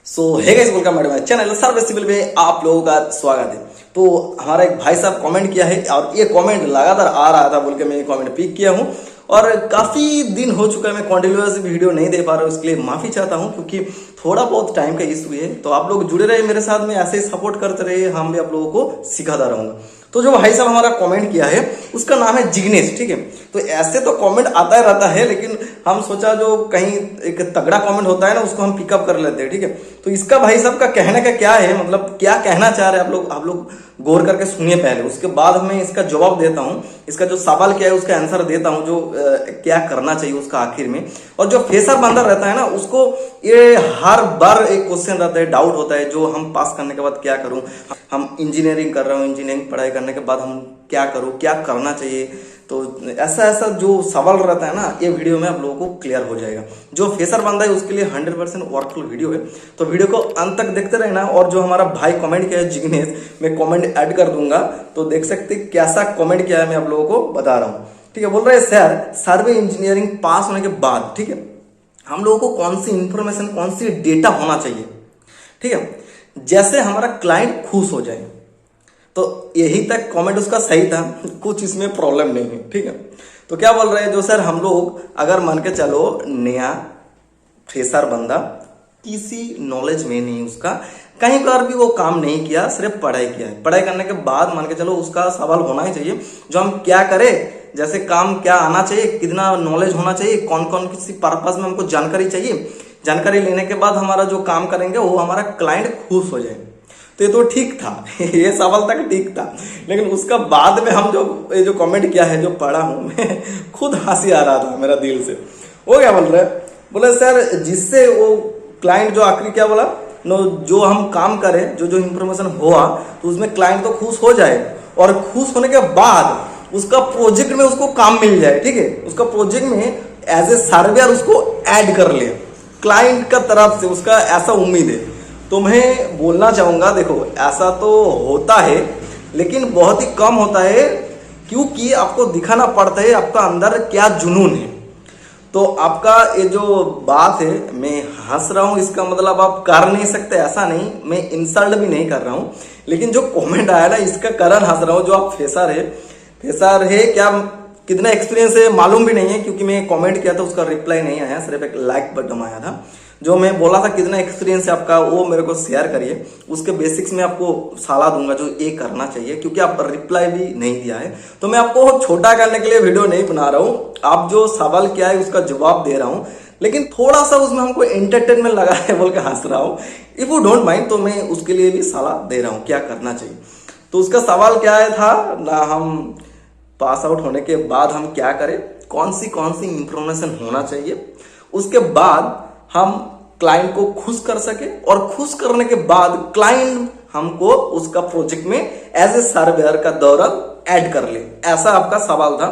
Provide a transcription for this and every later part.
So hey guys, welcome back to my channel service civil में आप लोगों का स्वागत है। तो हमारा एक भाई साहब कमेंट किया है और ये कमेंट लगातार आ रहा था बोल के मैं ये कमेंट पिक किया हूँ और काफ़ी दिन हो चुका है मैं कंटिन्यूअस वीडियो नहीं दे पा रहा हूँ, इसके लिए माफ़ी चाहता हूँ क्योंकि थोड़ा बहुत टाइम का इशू है। तो आप लोग जुड़े रहे मेरे साथ में, ऐसे ही सपोर्ट करते रहे, हम भी आप लोगों को सिखाता रहूँगा। तो जो भाई साहब हमारा कमेंट किया है उसका नाम है जिग्नेश, ठीक है। तो ऐसे तो कमेंट आता ही रहता है, लेकिन हम सोचा जो कहीं एक तगड़ा कमेंट होता है ना उसको हम पिकअप कर लेते हैं, ठीक है। तो इसका भाई साहब का कहने का क्या है, मतलब क्या कहना चाह रहे हैं आप लोग गौर करके सुनिए पहले, उसके बाद मैं इसका जवाब देता हूँ। इसका जो सवाल क्या है उसका आंसर देता हूँ, जो क्या करना चाहिए उसका आखिर में। और जो फ्रेशर बंदा रहता है ना उसको ये हर बार एक क्वेश्चन रहता है, डाउट होता है जो हम पास करने के बाद क्या करूँ, हम इंजीनियरिंग कर रहा हूँ, इंजीनियरिंग पढ़ाई करने के बाद हम क्या करूँ, क्या करना चाहिए। तो ऐसा जो सवाल रहता है ना, ये वीडियो में आप लोगों को क्लियर हो जाएगा। जो फ्रेशर बंदा है उसके लिए 100% वर्कफुल वीडियो है, तो वीडियो को अंत तक देखते रहना। और जो हमारा भाई कमेंट किया है जिग्नेश, मैं कमेंट ऐड कर दूंगा तो देख सकते कैसा कमेंट किया है, मैं आप लोगों को बता रहा हूँ, ठीक है। बोल रहे हैं सर, सर्वे इंजीनियरिंग पास होने के बाद, ठीक है, हम लोगों को कौन सी इंफॉर्मेशन, कौन सी डेटा होना चाहिए, ठीक है, जैसे हमारा क्लाइंट खुश हो जाए। तो यही तक कमेंट उसका सही था, कुछ इसमें प्रॉब्लम नहीं है, ठीक है। तो क्या बोल रहे हैं, जो सर हम लोग अगर मान के चलो नया फ्रेशर बंदा, किसी नॉलेज में नहीं, उसका कहीं पर भी वो काम नहीं किया, सिर्फ पढ़ाई किया है। पढ़ाई करने के बाद मान के चलो उसका सवाल होना ही चाहिए जो हम क्या करें, जैसे काम क्या आना चाहिए, कितना नॉलेज होना चाहिए, कौन कौन किसी पर्पज में हमको जानकारी चाहिए। जानकारी लेने के बाद हमारा जो काम करेंगे वो हमारा क्लाइंट खुश हो जाए। तो ये तो ठीक था ये सवाल तक ठीक था, लेकिन उसका बाद में हम जो कमेंट किया है, जो पढ़ा हूं मैं, खुद हंसी आ रहा था मेरा दिल से। वो क्या बोल रहे, बोले सर जिससे वो क्लाइंट जो आखिरी क्या बोला, नो जो हम काम करें, जो इंफॉर्मेशन हुआ तो उसमें क्लाइंट तो खुश हो जाए और खुश होने के बाद उसका प्रोजेक्ट में उसको काम मिल जाए, ठीक है। उसका प्रोजेक्ट में एज ए सर्वेयर उसको ऐड कर ले, क्लाइंट का तरफ से उसका ऐसा उम्मीद है। तो मैं बोलना चाहूंगा, देखो ऐसा तो होता है लेकिन बहुत ही कम होता है, क्योंकि आपको दिखाना पड़ता है आपका अंदर क्या जुनून है। तो आपका ये जो बात है, मैं हंस रहा हूं इसका मतलब आप कर नहीं सकते ऐसा नहीं, मैं इंसल्ट भी नहीं कर रहा हूं, लेकिन जो कमेंट आया ना इसका कारण हंस रहा हूं। जो आप फ्रेशर है क्या, कितना एक्सपीरियंस है मालूम भी नहीं है, क्योंकि मैं कमेंट किया था उसका रिप्लाई नहीं आया, सिर्फ एक लाइक बटन आया था। जो मैं बोला था कितना एक्सपीरियंस है आपका वो मेरे को शेयर करिए, उसके बेसिक्स में आपको सलाह दूंगा जो ये करना चाहिए, क्योंकि आप रिप्लाई भी नहीं दिया है। तो मैं आपको छोटा करने के लिए वीडियो नहीं बना रहा हूँ, आप जो सवाल किया है उसका जवाब दे रहा हूँ, लेकिन थोड़ा सा उसमें हमको एंटरटेनमेंट लगा है बोल के हंस रहा हूँ। इफ यू डोंट माइंड तो मैं उसके लिए भी सलाह दे रहा हूँ क्या करना चाहिए। तो उसका सवाल क्या था ना, हम पास आउट होने के बाद हम क्या करें, कौन सी इंफॉर्मेशन होना चाहिए, उसके बाद हम क्लाइंट को खुश कर सके और खुश करने के बाद क्लाइंट हमको उसका प्रोजेक्ट में एज ए सर्वेयर का दौरान ऐड कर ले, ऐसा आपका सवाल था।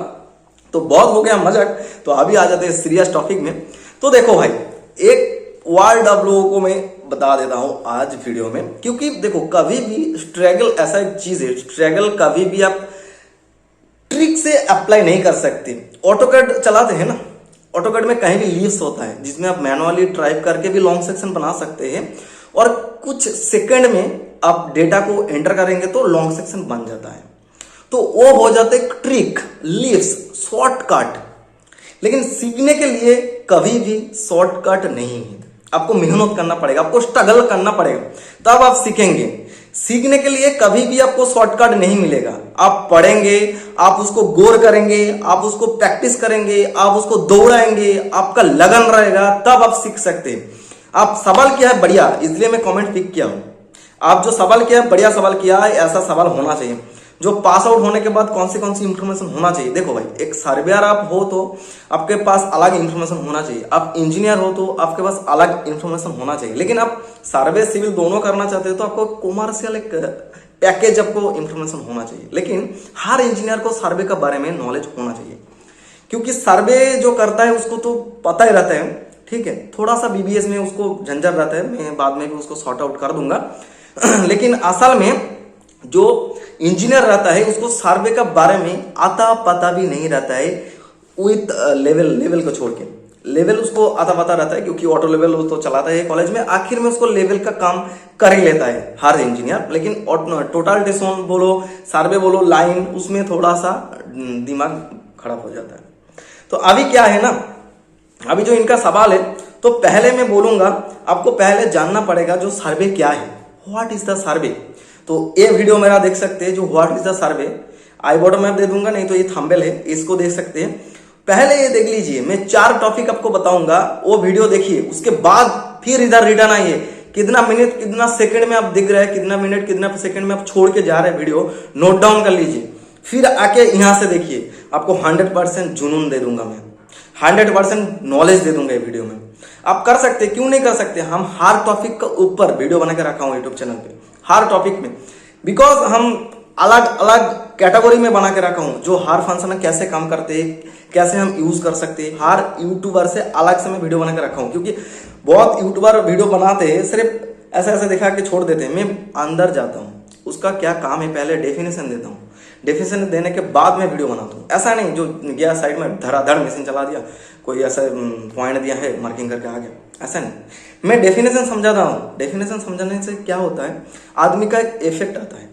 तो बहुत हो गया मजाक, तो अभी आ जाते हैं सीरियस टॉपिक में। तो देखो भाई, एक वर्ड आप लोगों को मैं बता देता हूं आज वीडियो में, क्योंकि देखो कभी भी स्ट्रगल ऐसा एक चीज है, स्ट्रगल कभी भी आप ट्रिक से अप्लाई नहीं कर सकते। ऑटोकैड चलाते हैं ना, ऑटोकैड में कहीं भी लीव्स होता है जिसमें आप मैनुअली टाइप करके भी लॉन्ग सेक्शन बना सकते हैं और कुछ सेकंड में आप डेटा को एंटर करेंगे तो लॉन्ग सेक्शन बन जाता है। तो वो हो जाता है ट्रिक, लीव्स, शॉर्टकट। लेकिन सीखने के लिए कभी भी शॉर्टकट नहीं है, आपको मेहनत करना पड़ेगा, आपको स्ट्रगल करना पड़ेगा, तब आप सीखेंगे। सीखने के लिए कभी भी आपको शॉर्टकट नहीं मिलेगा, आप पढ़ेंगे, आप उसको गौर करेंगे, आप उसको प्रैक्टिस करेंगे, आप उसको दौड़ाएंगे, आपका लगन रहेगा, तब आप सीख सकते हैं। आप सवाल किया है बढ़िया, इसलिए मैं कमेंट पिक किया हूं। आप जो सवाल किया है बढ़िया सवाल किया है, ऐसा सवाल होना चाहिए। जो पास आउट होने के बाद कौन सी इंफॉर्मेशन होना चाहिए, देखो भाई, एक सर्वेयर आप हो तो आपके पास अलग इंफॉर्मेशन होना चाहिए, आप इंजीनियर हो तो आपके पास अलग इंफॉर्मेशन होना चाहिए। लेकिन आप सर्वे सिविल दोनों करना चाहते हो तो आपको कॉमर्शियल एक पैकेज आपको इंफॉर्मेशन होना चाहिए। लेकिन हर इंजीनियर को सर्वे के बारे में नॉलेज होना चाहिए, क्योंकि सर्वे जो करता है उसको तो पता ही रहता है, ठीक है। थोड़ा सा बीबीएस में उसको झंझट रहता है, मैं बाद में भी उसको सॉर्ट आउट कर दूंगा लेकिन असल में जो इंजीनियर रहता है उसको सर्वे का बारे में आता पता भी नहीं रहता है, विथ लेवल को छोड़ के। लेवल उसको आता पता रहता है, क्योंकि ऑटो लेवल वो तो चलाता है कॉलेज में, आखिर में उसको लेवल का काम कर ही लेता है हर इंजीनियर। लेकिन टोटल टेसन बोलो, सर्वे बोलो, लाइन, उसमें थोड़ा सा दिमाग खराब हो जाता है। तो अभी क्या है ना, अभी जो इनका सवाल है, तो पहले मैं बोलूंगा आपको पहले जानना पड़ेगा जो सर्वे क्या है, व्हाट इज द सर्वे। तो ये वीडियो मेरा देख सकते हैं जो what is the survey, I bottom में दे दूंगा, नहीं तो ये थंबनेल है, इसको देख सकते हैं। पहले ये देख लीजिए, मैं 4 टॉपिक आपको बताऊंगा, वो वीडियो देखिए, उसके बाद फिर इधर रिटर्न आइए। कितना मिनट कितना सेकंड में आप दिख रहे हैं, कितना मिनट कितना सेकंड में आप छोड़ के जा रहे हैं वीडियो, नोट डाउन कर लीजिए, फिर आके यहां से देखिए। आपको 100% जुनून दे दूंगा मैं, 100% नॉलेज दे दूंगा ये वीडियो में। आप कर सकते, क्यों नहीं कर सकते, हम हर टॉपिक के ऊपर वीडियो बना के रखा हूं यूट्यूब चैनल पे, हर टॉपिक में, बिकॉज हम अलग अलग कैटेगरी में बना के रखा हूं, जो हर फंक्शन कैसे काम करते हैं, कैसे हम यूज कर सकते हैं, हर यूट्यूबर से अलग से मैं वीडियो बना के रखा हूं। क्योंकि बहुत यूट्यूबर वीडियो बनाते हैं, सिर्फ ऐसे ऐसे दिखा के छोड़ देते हैं, मैं अंदर जाता हूं, उसका क्या काम है पहले डेफिनेशन देता हूं, डेफिनेशन देने के बाद मैं वीडियो बनाता हूं। ऐसा नहीं जो गया साइड में धड़ाधड़ मशीन चला दिया, कोई ऐसा पॉइंट दिया है मार्किंग करके आ गया, ऐसा नहीं, मैं डेफिनेशन समझाता हूं। डेफिनेशन समझाने से क्या होता है, आदमी का एक इफेक्ट आता है,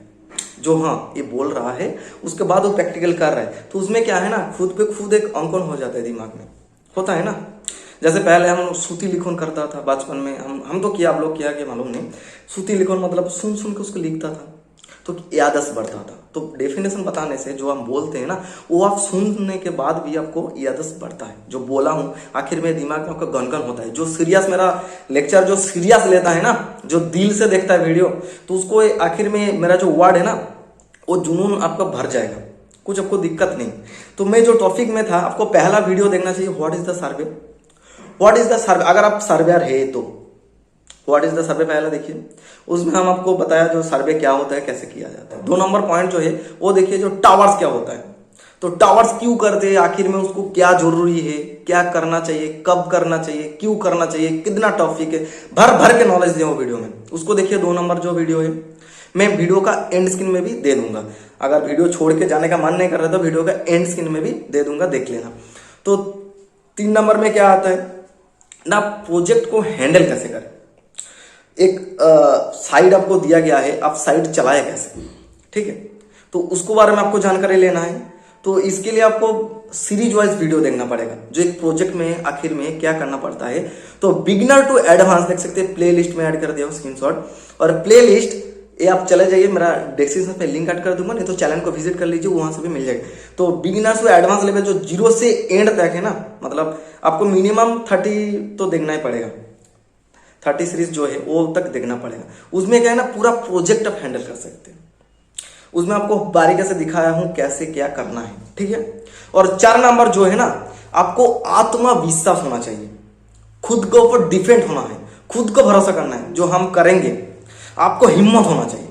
जो हाँ ये बोल रहा है, उसके बाद वो प्रैक्टिकल कर रहा है, तो उसमें क्या है ना, खुद पे खुद एक अंकन हो जाता है दिमाग में, होता है ना। जैसे पहले हम सूती लिखन करता था बचपन में, हम तो किया, आप लोग किया कि मालूम नहीं, सूती लिखन मतलब सुन सुन के उसको लिखता था, तो याददाश्त बढ़ता था। तो डेफिनेशन बताने से जो हम बोलते हैं ना, वो आप सुनने के बाद भी आपको याददाश्त बढ़ता है, जो बोला हूं आखिर में दिमाग में आपका गनगन होता है। जो सीरियस मेरा लेक्चर जो सीरियस लेता है ना, जो दिल से देखता है वीडियो, तो उसको आखिर में मेरा जो वर्ड है ना, वो जुनून आपका भर जाएगा, कुछ आपको दिक्कत नहीं। तो मैं जो टॉपिक में था, आपको पहला वीडियो देखना चाहिए, what is the survey, what is the survey. अगर आप सर्वेयर है तो व्हाट इज द सर्वे पहला देखिए, उसमें हम आपको बताया जो सर्वे क्या होता है, कैसे किया जाता है। 2 नंबर पॉइंट जो है वो देखिए, जो टावर्स क्या होता है, तो टावर्स क्यों करते हैं, आखिर में उसको क्या जरूरी है, क्या करना चाहिए, कब करना चाहिए, क्यों करना चाहिए, कितना टॉपिक है, भर भर के नॉलेज दे वो वीडियो में, उसको देखिए। 2 नंबर जो वीडियो है, मैं वीडियो का एंड स्क्रीन में भी दे दूंगा, अगर वीडियो छोड़ के जाने का मन नहीं कर रहा तो वीडियो का एंड स्क्रीन में भी दे दूंगा, देख लेना। तो 3 नंबर में क्या आता है ना, प्रोजेक्ट को हैंडल कैसे करें। एक साइड आपको दिया गया है, आप साइड चलाए कैसे, ठीक है, तो उसको बारे में आपको जानकारी लेना है। तो इसके लिए आपको सीरीज वाइज वीडियो देखना पड़ेगा, जो एक प्रोजेक्ट में आखिर में क्या करना पड़ता है। तो बिगिनर टू एडवांस देख सकते हैं, प्ले लिस्ट में ऐड कर दिया हूं स्क्रीनशॉट, और प्ले लिस्ट ये आप चले जाइए, मेरा डिस्क्रिप्शन पे लिंक ऐड कर दूंगा, नहीं तो चैनल को विजिट कर लीजिए, वहां से भी मिल जाएगा। तो बिगिनर्स टू एडवांस लेवल जो 0 से एंड तक है ना, मतलब आपको मिनिमम 30 तो देखना ही पड़ेगा, 30 सीरीज जो है वो तक देखना पड़ेगा। उसमें क्या है ना, पूरा प्रोजेक्ट आप हैंडल कर सकते हैं, उसमें आपको बारीकी से दिखाया हूं कैसे क्या करना है, ठीक है। और 4 नंबर जो है ना, आपको आत्मविश्वास होना चाहिए, खुद के ऊपर डिपेंड होना है, खुद को भरोसा करना है, जो हम करेंगे। आपको हिम्मत होना चाहिए,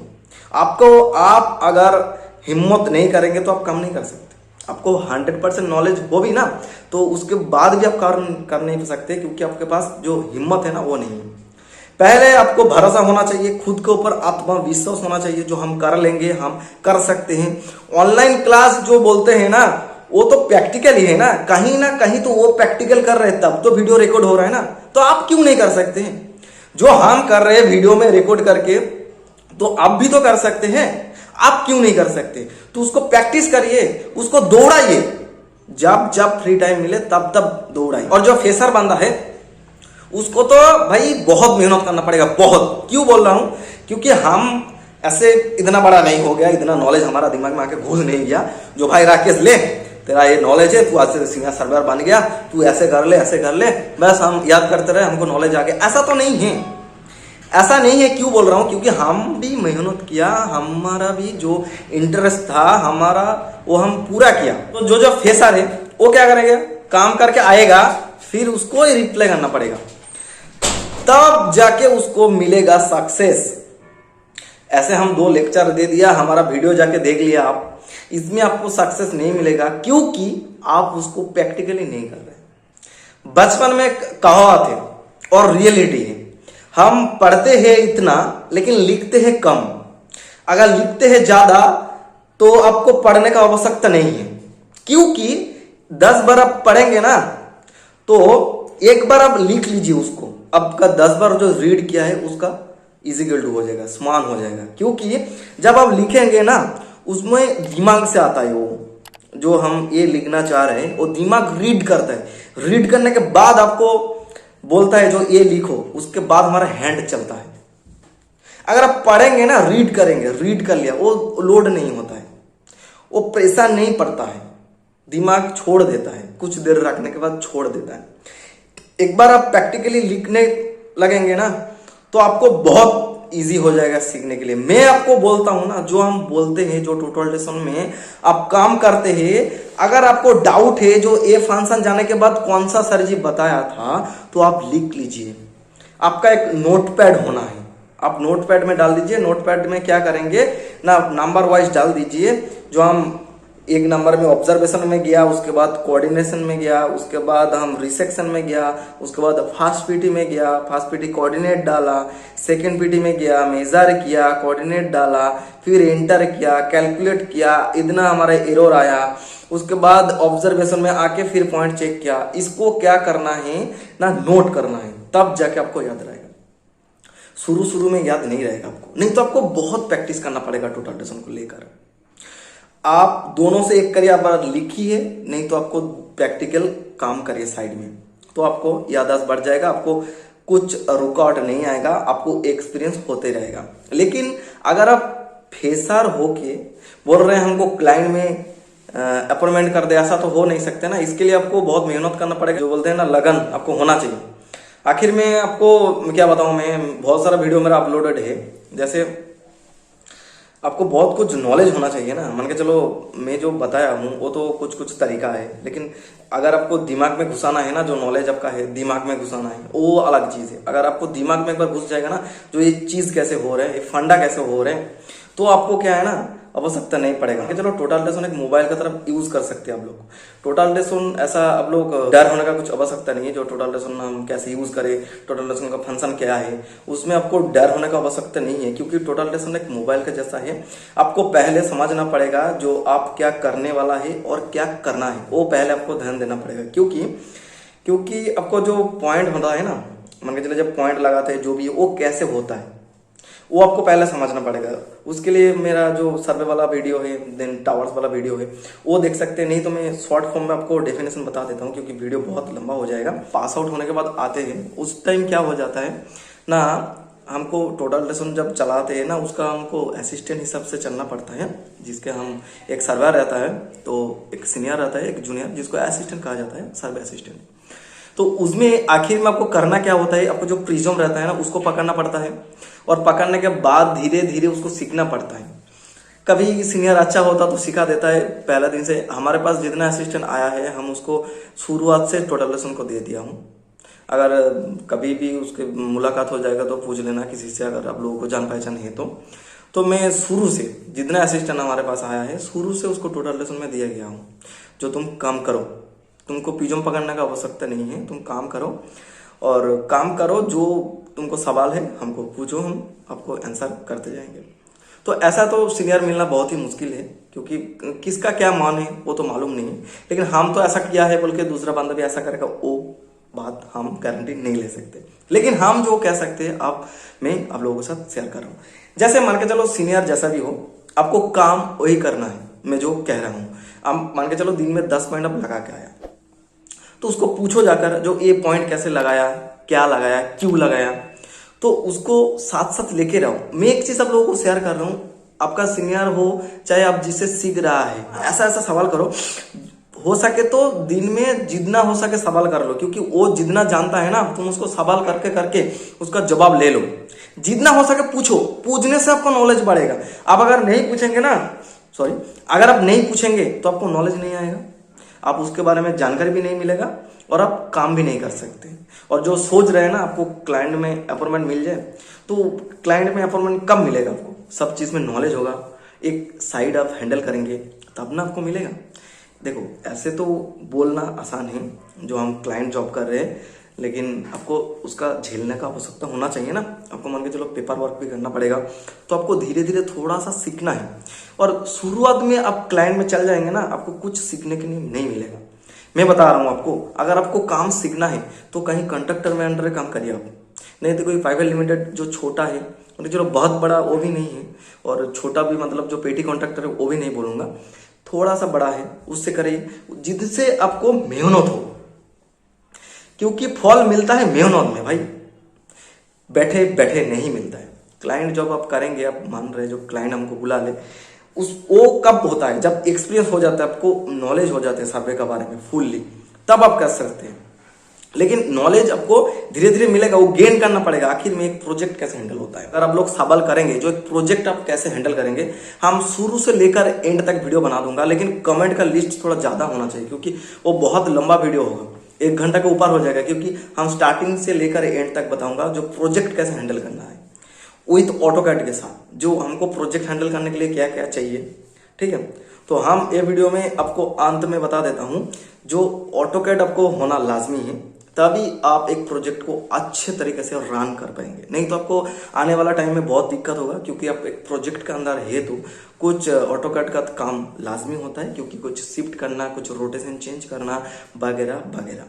आपको, आप अगर हिम्मत नहीं करेंगे तो आप काम नहीं कर सकते। आपको 100% नॉलेज हो भी ना, तो उसके बाद भी आप कर नहीं सकते, क्योंकि आपके पास जो हिम्मत है ना वो नहीं है। पहले आपको भरोसा होना चाहिए, खुद के ऊपर आत्मविश्वास होना चाहिए, जो हम कर लेंगे, हम कर सकते हैं। ऑनलाइन क्लास जो बोलते हैं ना, वो तो प्रैक्टिकल ही है ना कहीं तो वो प्रैक्टिकल कर रहे हैं, तब तो वीडियो रिकॉर्ड हो रहा है ना, तो आप क्यों नहीं कर सकते हैं। जो हम कर रहे हैं वीडियो में रिकॉर्ड करके, तो आप भी तो कर सकते हैं, आप क्यों नहीं कर सकते। तो उसको प्रैक्टिस करिए, उसको दौड़ाइए, जब जब फ्री टाइम मिले तब तब दौड़ाइए। और जो फ्रेशर बंदा है उसको तो भाई बहुत मेहनत करना पड़ेगा, बहुत। क्यों बोल रहा हूं, क्योंकि हम ऐसे इतना बड़ा नहीं हो गया, इतना नॉलेज हमारा दिमाग में आके घुस नहीं गया, जो भाई राकेश ले तेरा ये नॉलेज है, तू आज से सीनियर सर्वर बन गया, तू ऐसे कर ले, बस हम याद करते रहे, हमको नॉलेज आ गया। ऐसा तो नहीं है, ऐसा नहीं है। क्यों बोल रहा हूं, क्योंकि हम भी मेहनत किया, हमारा भी जो इंटरेस्ट था हमारा, वो हम पूरा किया। तो जो फ्रेशर है वो क्या करेगा, काम करके आएगा, फिर उसको रिप्लाई करना पड़ेगा, तब जाके उसको मिलेगा सक्सेस। ऐसे हम 2 लेक्चर दे दिया, हमारा वीडियो जाके देख लिया आप, इसमें आपको सक्सेस नहीं मिलेगा, क्योंकि आप उसको प्रैक्टिकली नहीं कर रहे। बचपन में कहावत है और रियलिटी है, हम पढ़ते हैं इतना लेकिन लिखते हैं कम। अगर लिखते हैं ज्यादा तो आपको पढ़ने का आवश्यकता नहीं है, क्योंकि 10 बार आप पढ़ेंगे ना, तो एक बार आप लिख लीजिए उसको, आपका 10 बार जो रीड किया है उसका इजिकल टू हो जाएगा, समान हो जाएगा। क्योंकि जब आप लिखेंगे ना उसमें दिमाग से आता है, वो जो हम ये लिखना चाह रहे हैं वो दिमाग रीड करता है। रीड करने के बाद आपको बोलता है जो ये लिखो, उसके बाद हमारा हैंड चलता है। अगर आप पढ़ेंगे ना, रीड करेंगे, रीड कर लिया, वो लोड नहीं होता है, वो प्रेशर नहीं पड़ता है, दिमाग छोड़ देता है, कुछ देर रखने के बाद छोड़ देता है। एक बार आप प्रैक्टिकली लिखने लगेंगे ना तो आपको बहुत इजी हो जाएगा सीखने के लिए। मैं आपको बोलता हूं ना, जो हम बोलते हैं, जो टोटल में आप काम करते हैं, अगर आपको डाउट है जो ए फंक्शन जाने के बाद कौन सा सर जी बताया था, तो आप लिख लीजिए। आपका एक नोटपैड होना है, आप नोटपैड में डाल दीजिए। नोटपैड में क्या करेंगे ना, नंबर वाइज डाल दीजिए। जो हम एक नंबर में ऑब्जर्वेशन में गया, उसके बाद कोऑर्डिनेशन में गया, उसके बाद हम रिसेक्शन में गया, उसके बाद फर्स्ट पीटी में गया, फर्स्ट पीटी कोऑर्डिनेट डाला, सेकंड पीटी में गया, मेजर किया, कोऑर्डिनेट डाला, फिर एंटर किया, कैलकुलेट किया, इतना हमारा एरर आया। उसके बाद ऑब्जर्वेशन में आके फिर पॉइंट चेक किया। इसको क्या करना है ना, नोट करना है, तब जाके आपको याद रहेगा। शुरू में याद नहीं रहेगा आपको, नहीं तो आपको बहुत प्रैक्टिस करना पड़ेगा टोटल को लेकर। आप दोनों से एक करिए, आप लिखिए, नहीं तो आपको प्रैक्टिकल काम करिए साइड में, तो आपको याददाश्त बढ़ जाएगा, आपको कुछ रुकावट नहीं आएगा, आपको एक्सपीरियंस होते रहेगा। लेकिन अगर आप फेसर होके बोल रहे हैं हमको क्लाइंट में अपॉइंटमेंट कर दे, ऐसा तो हो नहीं सकते ना। इसके लिए आपको बहुत मेहनत करना पड़ेगा, जो बोलते हैं ना लगन, आपको होना चाहिए। आखिर में आपको क्या बताऊं, मैं बहुत सारा वीडियो मेरा अपलोडेड है। जैसे आपको बहुत कुछ नॉलेज होना चाहिए ना, मान के चलो मैं जो बताया हूँ वो तो कुछ तरीका है, लेकिन अगर आपको दिमाग में घुसाना है ना, जो नॉलेज आपका है दिमाग में घुसाना है, वो अलग चीज है। अगर आपको दिमाग में एक बार घुस जाएगा ना, जो ये चीज कैसे हो रहा है, ये फंडा कैसे हो रहे हैं, तो आपको क्या है ना, आवश्यकता नहीं पड़ेगा कि चलो टोटल एक मोबाइल का तरफ यूज कर सकते हैं आप लोग। टोटल ऐसा आप लोग डर होने का कुछ आवश्यकता नहीं है। जो टोटल हम कैसे यूज करें, टोटल का फंक्शन क्या है, उसमें आपको डर होने का आवश्यकता नहीं है, क्योंकि टोटल एक मोबाइल का जैसा है। आपको पहले समझना पड़ेगा जो आप क्या करने वाला है और क्या करना है, वो पहले आपको ध्यान देना पड़ेगा। क्योंकि आपको जो पॉइंट होता है ना, मान के चले जब पॉइंट लगाते हैं जो भी, वो कैसे होता है वो आपको पहले समझना पड़ेगा। उसके लिए मेरा जो सर्वे वाला वीडियो है, देन टावर्स वाला वीडियो है, वो देख सकते हैं। नहीं तो मैं शॉर्ट फॉर्म में आपको डेफिनेशन बता देता हूँ, क्योंकि वीडियो बहुत लंबा हो जाएगा। पास आउट होने के बाद आते हैं, उस टाइम क्या हो जाता है ना, हमको टोटल जब चलाते हैं ना, उसका हमको असिस्टेंट हिसाब से चलना पड़ता है। जिसके हम एक सर्वर रहता है, तो एक सीनियर रहता है, एक जूनियर, जिसको असिस्टेंट कहा जाता है, सर्वे असिस्टेंट। तो उसमें आखिर में आपको करना क्या होता है, आपको जो प्रिज्म रहता है ना, उसको पकड़ना पड़ता है, और पकड़ने के बाद धीरे धीरे उसको सीखना पड़ता है। कभी सीनियर अच्छा होता तो सिखा देता है पहले दिन से। हमारे पास जितना असिस्टेंट आया है, हम उसको शुरुआत से टोटल को दे दिया हूँ। अगर कभी भी उसके मुलाकात हो जाएगा तो पूछ लेना किसी से, अगर आप लोगों को जान पहचान है तो मैं शुरू से जितना असिस्टेंट हमारे पास आया है, शुरू से उसको टोटल में दिया गया हूँ। जो तुम काम करो, तुमको पिजम पकड़ने का आवश्यकता नहीं है, तुम काम करो, और काम करो, जो तुमको सवाल है हमको पूछो, हम आपको आंसर करते जाएंगे। तो ऐसा तो सीनियर मिलना बहुत ही मुश्किल है, क्योंकि किसका क्या मान है वो तो मालूम नहीं है। लेकिन हम तो ऐसा किया है बोल के दूसरा बंदा भी ऐसा करेगा, वो बात हम गारंटी नहीं ले सकते। लेकिन हम जो कह सकते हैं मैं आप लोगों के साथ शेयर कर रहा हूँ। जैसे मान के चलो सीनियर जैसा भी हो, आपको काम वही करना है। मैं जो कह रहा हूँ, आप मान के चलो दिन में 10 पॉइंट आप लगा के आया, तो उसको पूछो जाकर जो ये पॉइंट कैसे लगाया, क्या लगाया, क्यों लगाया, तो उसको साथ साथ लेके रहो। मैं एक चीज आप लोगों को शेयर कर रहा हूँ, आपका सीनियर हो चाहे आप जिससे सीख रहा है, ऐसा सवाल करो। हो सके तो दिन में जितना हो सके सवाल कर लो, क्योंकि वो जितना जानता है ना, तुम उसको सवाल करके करके उसका जवाब ले लो। जितना हो सके पूछो, पूछने से आपको नॉलेज बढ़ेगा। आप अगर नहीं पूछेंगे ना, अगर आप नहीं पूछेंगे तो आपको नॉलेज नहीं आएगा, आप उसके बारे में जानकारी भी नहीं मिलेगा, और आप काम भी नहीं कर सकते। और जो सोच रहे हैं ना आपको क्लाइंट में अपॉइंटमेंट मिल जाए, तो क्लाइंट में अपॉइंटमेंट कब मिलेगा आपको, सब चीज में नॉलेज होगा, एक साइड आप हैंडल करेंगे तब ना आपको मिलेगा। देखो ऐसे तो बोलना आसान है जो हम क्लाइंट जॉब कर रहे हैं, लेकिन आपको उसका झेलने का आवश्यकता होना चाहिए ना। आपको मान के चलो पेपर वर्क भी करना पड़ेगा, तो आपको धीरे धीरे थोड़ा सा सीखना है। और शुरुआत में आप क्लाइंट में चल जाएंगे ना, आपको कुछ सीखने के लिए नहीं मिलेगा। मैं बता रहा हूँ आपको, अगर आपको काम सीखना है तो कहीं कंट्रैक्टर में अंडर काम करिए आप, नहीं तो कोई प्राइवेट लिमिटेड जो छोटा है, मतलब चलो बहुत बड़ा वो भी नहीं है और छोटा भी, मतलब जो पेटी कॉन्ट्रैक्टर है वो भी नहीं बोलूंगा, थोड़ा सा बड़ा है उससे करिए जिससे आपको मेहनत हो, क्योंकि फल मिलता है मेहनत में भाई, बैठे बैठे नहीं मिलता है। क्लाइंट जब आप करेंगे, आप मान रहे जो क्लाइंट हमको बुला ले, उस वो कब होता है जब एक्सपीरियंस हो जाता है, आपको नॉलेज हो जाता है सर्वे के बारे में फुल्ली, तब आप कर सकते हैं। लेकिन नॉलेज आपको धीरे धीरे मिलेगा, वो गेन करना पड़ेगा। आखिर में एक प्रोजेक्ट कैसे हैंडल होता है, अगर आप लोग सवाल करेंगे जो एक प्रोजेक्ट आप कैसे हैंडल करेंगे, हम शुरू से लेकर एंड तक वीडियो बना दूंगा, लेकिन कमेंट का लिस्ट थोड़ा ज्यादा होना चाहिए क्योंकि वो बहुत लंबा वीडियो होगा, 1 घंटा के ऊपर हो जाएगा, क्योंकि हम स्टार्टिंग से लेकर एंड तक बताऊंगा जो प्रोजेक्ट कैसे हैंडल करना है विथ ऑटोकैड के साथ, जो हमको प्रोजेक्ट हैंडल करने के लिए क्या क्या चाहिए। ठीक है, तो हम ये वीडियो में आपको अंत में बता देता हूं, जो ऑटोकैड आपको होना लाजमी है, तभी आप एक प्रोजेक्ट को अच्छे तरीके से रन कर पाएंगे। नहीं तो आपको आने वाला टाइम में बहुत दिक्कत होगा, क्योंकि आप एक प्रोजेक्ट के अंदर है तो कुछ ऑटोकैड का काम लाजमी होता है, क्योंकि कुछ शिफ्ट करना, कुछ रोटेशन चेंज करना वगैरह वगैरह।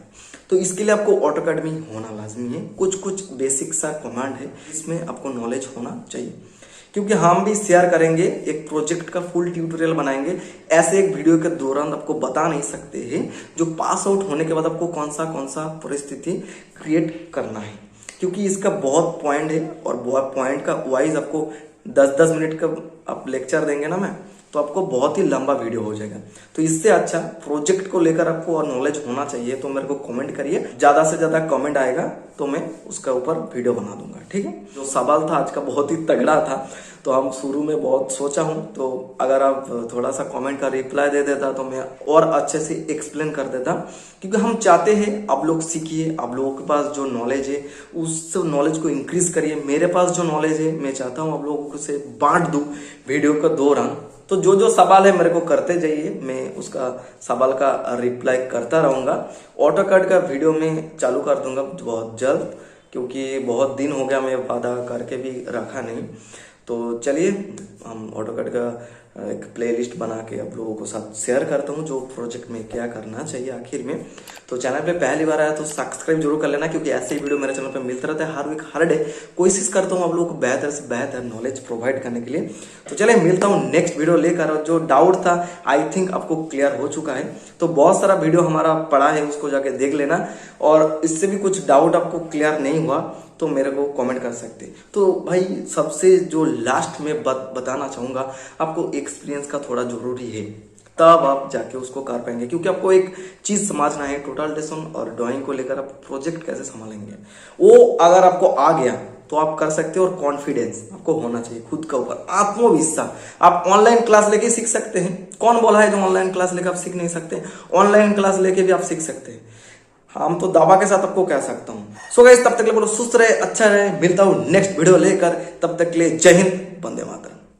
तो इसके लिए आपको ऑटोकैड में होना लाजमी है। कुछ कुछ बेसिक सा कमांड है, इसमें आपको नॉलेज होना चाहिए, क्योंकि हम भी शेयर करेंगे, एक प्रोजेक्ट का फुल ट्यूटोरियल बनाएंगे। ऐसे एक वीडियो के दौरान आपको बता नहीं सकते हैं जो पास आउट होने के बाद आपको कौन सा परिस्थिति क्रिएट करना है, क्योंकि इसका बहुत पॉइंट है और बहुत पॉइंट का वाइज आपको 10-10 मिनट का आप लेक्चर देंगे ना मैं, तो आपको बहुत ही लंबा वीडियो हो जाएगा। तो इससे अच्छा प्रोजेक्ट को लेकर आपको और नॉलेज होना चाहिए, तो मेरे को कमेंट करिए, ज्यादा से ज्यादा कमेंट आएगा तो मैं उसका ऊपर वीडियो बना दूंगा। ठीक है, जो सवाल था आज का बहुत ही तगड़ा था, तो हम शुरू में बहुत सोचा हूं, तो अगर आप थोड़ा सा कमेंट का रिप्लाई दे देता तो मैं और अच्छे से एक्सप्लेन कर देता, क्योंकि हम चाहते हैं आप लोग सीखिए, आप लोगों के पास जो नॉलेज है उस नॉलेज को इंक्रीज करिए। मेरे पास जो नॉलेज है मैं चाहता हूँ आप लोगों को से बांट दूं वीडियो के दौरान। तो जो सवाल है मेरे को करते जाइए, मैं उसका सवाल का रिप्लाई करता रहूंगा। ऑटोकैड का वीडियो में चालू कर दूंगा बहुत जल्द, क्योंकि बहुत दिन हो गया मैं वादा करके भी रखा नहीं। तो चलिए हम ऑटोकैड का एक प्लेलिस्ट बना के आप लोगों को साथ शेयर करता हूँ, जो प्रोजेक्ट में क्या करना चाहिए आखिर में। तो चैनल पे पहली बार आया तो सब्सक्राइब जरूर कर लेना, क्योंकि ऐसे ही वीडियो मेरे चैनल पे मिलता रहता है हर वीक हर डे। कोशिश करता हूँ आप लोगों को बेहतर से बेहतर नॉलेज प्रोवाइड करने के लिए। तो चलिए मिलता हूँ नेक्स्ट वीडियो लेकर, और जो डाउट था आई थिंक आपको क्लियर हो चुका है। तो बहुत सारा वीडियो हमारा पड़ा है, उसको जाके देख लेना, और इससे भी कुछ डाउट आपको क्लियर नहीं हुआ तो मेरे को कमेंट कर सकते। तो भाई सबसे जो लास्ट में बताना चाहूंगा, आपको एक्सपीरियंस का थोड़ा जरूरी है, तब आप जाके उसको कर पाएंगे, क्योंकि आपको एक चीज समझना है, टोटलाइजेशन और ड्राइंग को लेकर आप प्रोजेक्ट कैसे संभालेंगे, वो अगर आपको आ गया तो आप कर सकते हो। और कॉन्फिडेंस आपको होना चाहिए खुद के ऊपर, आत्मविश्वास। आप ऑनलाइन क्लास लेके सीख सकते हैं, कौन बोला है जो ऑनलाइन क्लास लेकर आप सीख नहीं सकते? ऑनलाइन क्लास लेके भी आप सीख सकते हैं, हम तो दावा के साथ आपको कह सकता हूं। सो गाइस, तब तक के लिए बोलो सुस्त रहे, अच्छा रहे, मिलता हूं नेक्स्ट वीडियो लेकर, तब तक के लिए जय हिंद, वंदे मातरम।